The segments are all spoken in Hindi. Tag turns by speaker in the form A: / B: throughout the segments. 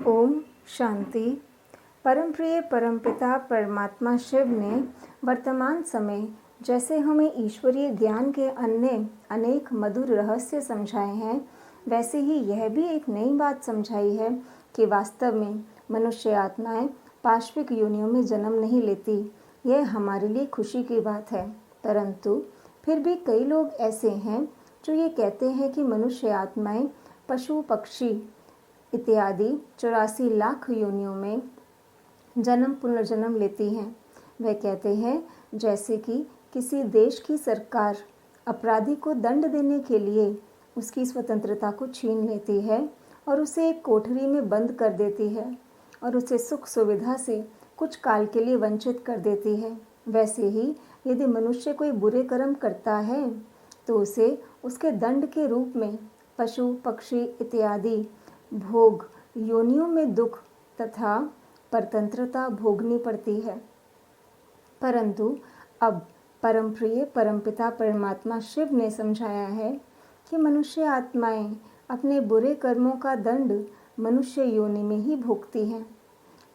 A: ओम शांति। परम प्रिय परमपिता परमात्मा शिव ने वर्तमान समय जैसे हमें ईश्वरीय ज्ञान के अन्य अनेक मधुर रहस्य समझाए हैं, वैसे ही यह भी एक नई बात समझाई है कि वास्तव में मनुष्य आत्माएं पाश्विक योनियों में जन्म नहीं लेती। यह हमारे लिए खुशी की बात है, परंतु फिर भी कई लोग ऐसे हैं जो ये कहते हैं कि मनुष्य आत्माएं पशु पक्षी इत्यादि 84 लाख योनियों में जन्म पुनर्जन्म लेती हैं। वे कहते हैं जैसे कि किसी देश की सरकार अपराधी को दंड देने के लिए उसकी स्वतंत्रता को छीन लेती है और उसे एक कोठरी में बंद कर देती है और उसे सुख सुविधा से कुछ काल के लिए वंचित कर देती है। वैसे ही यदि मनुष्य कोई बुरे कर्म करता है तो उसे उसके दंड के रूप में पशु पक्षी इत्यादि भोग योनियों में दुख तथा परतंत्रता भोगनी पड़ती है। परंतु अब परम प्रिय परमपिता परमात्मा शिव ने समझाया है कि मनुष्य आत्माएं अपने बुरे कर्मों का दंड मनुष्य योनि में ही भोगती हैं।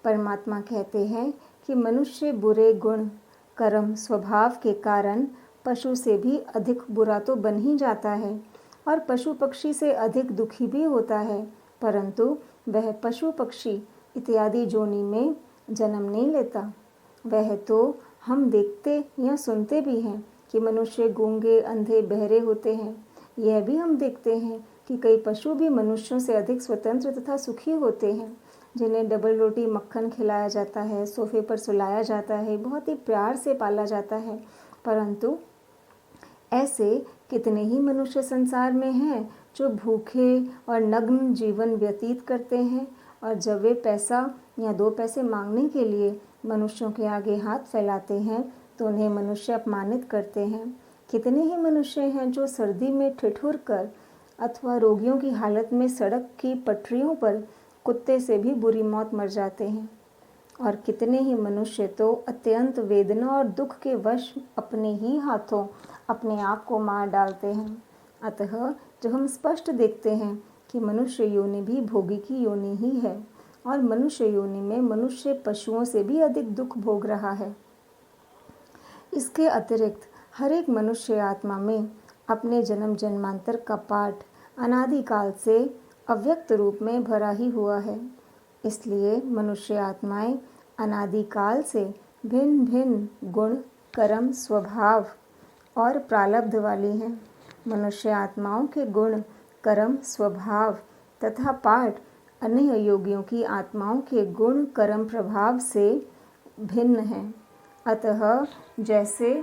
A: परमात्मा कहते हैं कि मनुष्य बुरे गुण कर्म स्वभाव के कारण पशु से भी अधिक बुरा तो बन ही जाता है और पशु पक्षी से अधिक दुखी भी होता है, परंतु वह पशु पक्षी इत्यादि जोनि में जन्म नहीं लेता। वह तो हम देखते या सुनते भी हैं कि मनुष्य गूंगे अंधे बहरे होते हैं। यह भी हम देखते हैं कि कई पशु भी मनुष्यों से अधिक स्वतंत्र तथा सुखी होते हैं, जिन्हें डबल रोटी मक्खन खिलाया जाता है, सोफे पर सुलाया जाता है, बहुत ही प्यार से पाला जाता है। परंतु ऐसे कितने ही मनुष्य संसार में हैं जो भूखे और नग्न जीवन व्यतीत करते हैं, और जब वे पैसा या 2 पैसे मांगने के लिए मनुष्यों के आगे हाथ फैलाते हैं तो उन्हें मनुष्य अपमानित करते हैं। कितने ही मनुष्य हैं जो सर्दी में ठिठुर कर अथवा रोगियों की हालत में सड़क की पटरियों पर कुत्ते से भी बुरी मौत मर जाते हैं, और कितने ही मनुष्य तो अत्यंत वेदना और दुख के वश अपने ही हाथों अपने आप को मार डालते हैं। अतः जब हम स्पष्ट देखते हैं कि मनुष्य योनि भी भोगी की योनि ही है और मनुष्य योनि में मनुष्य पशुओं से भी अधिक दुख भोग रहा है, इसके अतिरिक्त हर एक मनुष्य आत्मा में अपने जन्म जन्मांतर का पाठ अनादिकाल से अव्यक्त रूप में भरा ही हुआ है। इसलिए मनुष्य आत्माएं अनादिकाल से भिन्न भिन्न गुण कर्म स्वभाव और प्रारब्ध वाली हैं। मनुष्य आत्माओं के गुण कर्म स्वभाव तथा पाठ अन्य योगियों की आत्माओं के गुण कर्म प्रभाव से भिन्न हैं। अतः जैसे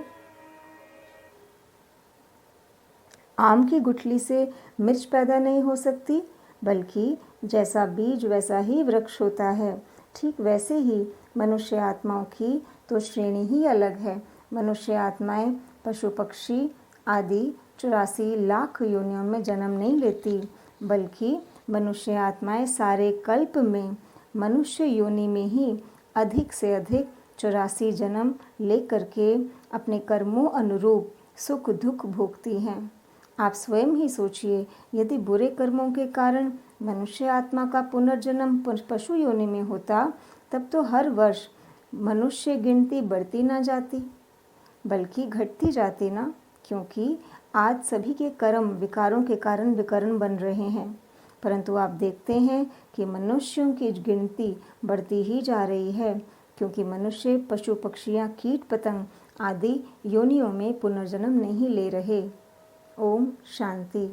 A: आम की गुठली से मिर्च पैदा नहीं हो सकती, बल्कि जैसा बीज वैसा ही वृक्ष होता है, ठीक वैसे ही मनुष्य आत्माओं की तो श्रेणी ही अलग है। मनुष्य आत्माएं पशु पक्षी आदि 84 लाख योनियों में जन्म नहीं लेती, बल्कि मनुष्य आत्माएं सारे कल्प में मनुष्य योनि में ही अधिक से अधिक 84 जन्म लेकर के अपने कर्मों अनुरूप सुख दुख भोगती हैं। आप स्वयं ही सोचिए, यदि बुरे कर्मों के कारण मनुष्य आत्मा का पुनर्जन्म पशु योनि में होता, तब तो हर वर्ष मनुष्य गिनती बढ़ती ना जाती बल्कि घटती जाती ना, क्योंकि आज सभी के कर्म विकारों के कारण विकर्ण बन रहे हैं। परंतु आप देखते हैं कि मनुष्यों की गिनती बढ़ती ही जा रही है, क्योंकि मनुष्य पशु पक्षियाँ कीट पतंग आदि योनियों में पुनर्जन्म नहीं ले रहे। ओम शांति।